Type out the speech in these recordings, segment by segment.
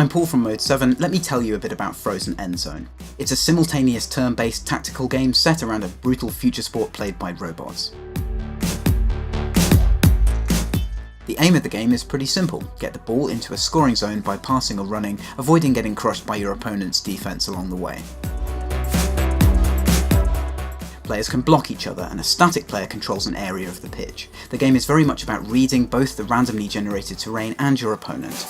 I'm Paul from Mode 7, let me tell you a bit about Frozen Endzone. It's a simultaneous turn-based tactical game set around a brutal future sport played by robots. The aim of the game is pretty simple: get the ball into a scoring zone by passing or running, avoiding getting crushed by your opponent's defense along the way. Players can block each other, and a static player controls an area of the pitch. The game is very much about reading both the randomly generated terrain and your opponent.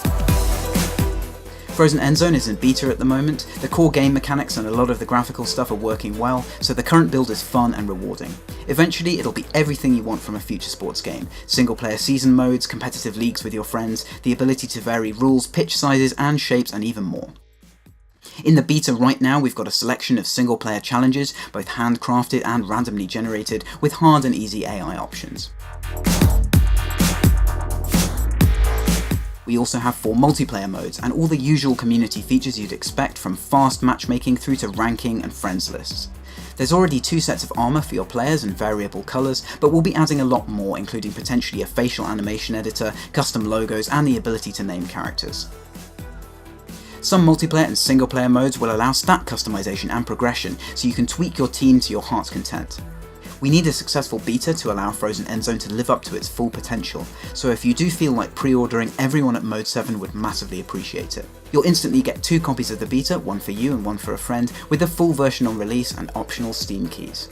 Frozen Endzone is in beta at the moment. The core game mechanics and a lot of the graphical stuff are working well, so the current build is fun and rewarding. Eventually it'll be everything you want from a future sports game: single player season modes, competitive leagues with your friends, the ability to vary rules, pitch sizes and shapes, and even more. In the beta right now we've got a selection of single player challenges, both handcrafted and randomly generated, with hard and easy AI options. We also have 4 multiplayer modes, and all the usual community features you'd expect, from fast matchmaking through to ranking and friends lists. There's already 2 sets of armour for your players and variable colours, but we'll be adding a lot more, including potentially a facial animation editor, custom logos, and the ability to name characters. Some multiplayer and single player modes will allow stat customization and progression, so you can tweak your team to your heart's content. We need a successful beta to allow Frozen Endzone to live up to its full potential, so if you do feel like pre-ordering, everyone at Mode 7 would massively appreciate it. You'll instantly get 2 copies of the beta, one for you and one for a friend, with the full version on release and optional Steam keys.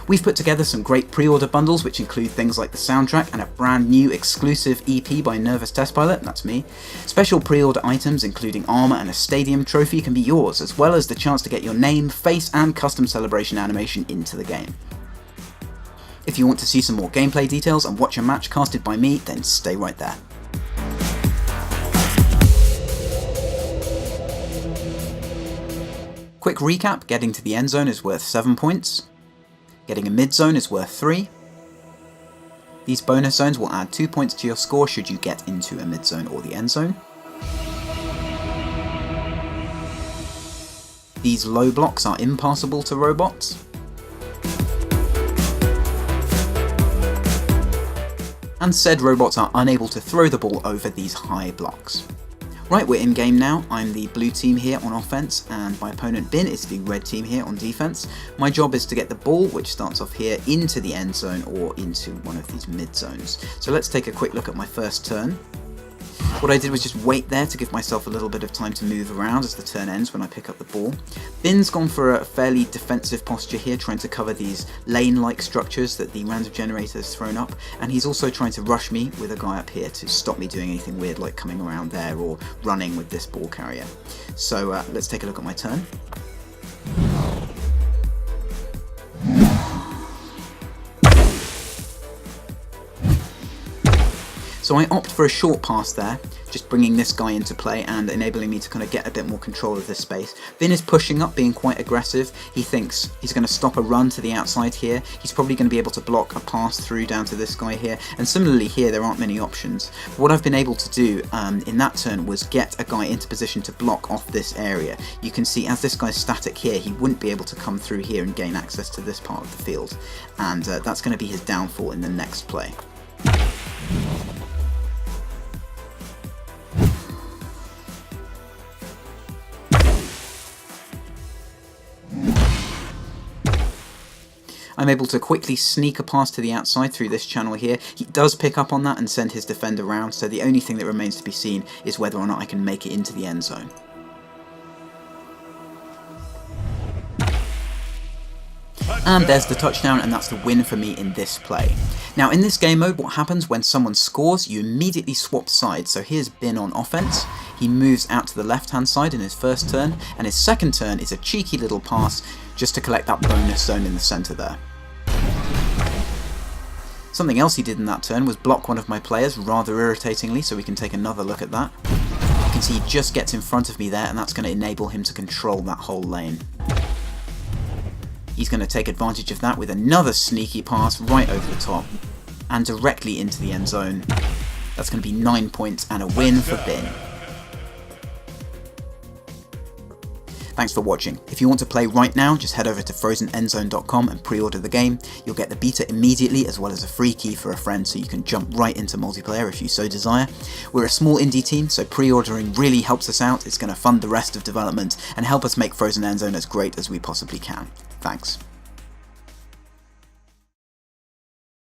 We've put together some great pre-order bundles which include things like the soundtrack and a brand new exclusive EP by Nervous Test Pilot, that's me. Special pre-order items including armour and a stadium trophy can be yours, as well as the chance to get your name, face and custom celebration animation into the game. If you want to see some more gameplay details and watch a match casted by me, then stay right there. Quick recap: getting to the end zone is worth 7 points. Getting a mid-zone is worth 3. These bonus zones will add 2 points to your score should you get into a mid-zone or the end zone. These low blocks are impassable to robots. And said robots are unable to throw the ball over these high blocks. Right, we're in game now. I'm the blue team here on offense, and my opponent Bin is the red team here on defense. My job is to get the ball, which starts off here, into the end zone or into one of these mid zones. So let's take a quick look at my first turn. What I did was just wait there to give myself a little bit of time to move around as the turn ends when I pick up the ball. Bin's gone for a fairly defensive posture here, trying to cover these lane-like structures that the random generator has thrown up, and he's also trying to rush me with a guy up here to stop me doing anything weird like coming around there or running with this ball carrier. So let's take a look at my turn. So I opt for a short pass there, just bringing this guy into play and enabling me to kind of get a bit more control of this space. Bin is pushing up, being quite aggressive. He thinks he's going to stop a run to the outside here. He's probably going to be able to block a pass through down to this guy here, and similarly here there aren't many options. But what I've been able to do in that turn was get a guy into position to block off this area. You can see as this guy's static here, he wouldn't be able to come through here and gain access to this part of the field, and that's going to be his downfall in the next play. I'm able to quickly sneak a pass to the outside through this channel here. He does pick up on that and send his defender around, so the only thing that remains to be seen is whether or not I can make it into the end zone. And there's the touchdown, and that's the win for me in this play. Now in this game mode, what happens when someone scores, you immediately swap sides. So here's Bin on offense. He moves out to the left hand side in his first turn, and his second turn is a cheeky little pass just to collect that bonus zone in the centre there. Something else he did in that turn was block one of my players rather irritatingly, so we can take another look at that. You can see he just gets in front of me there, and that's going to enable him to control that whole lane. He's going to take advantage of that with another sneaky pass right over the top and directly into the end zone. That's going to be 9 points and a win for Bin. Thanks for watching. If you want to play right now, just head over to frozenendzone.com and pre-order the game. You'll get the beta immediately, as well as a free key for a friend, so you can jump right into multiplayer if you so desire. We're a small indie team, so pre-ordering really helps us out. It's going to fund the rest of development and help us make Frozen Endzone as great as we possibly can. Thanks.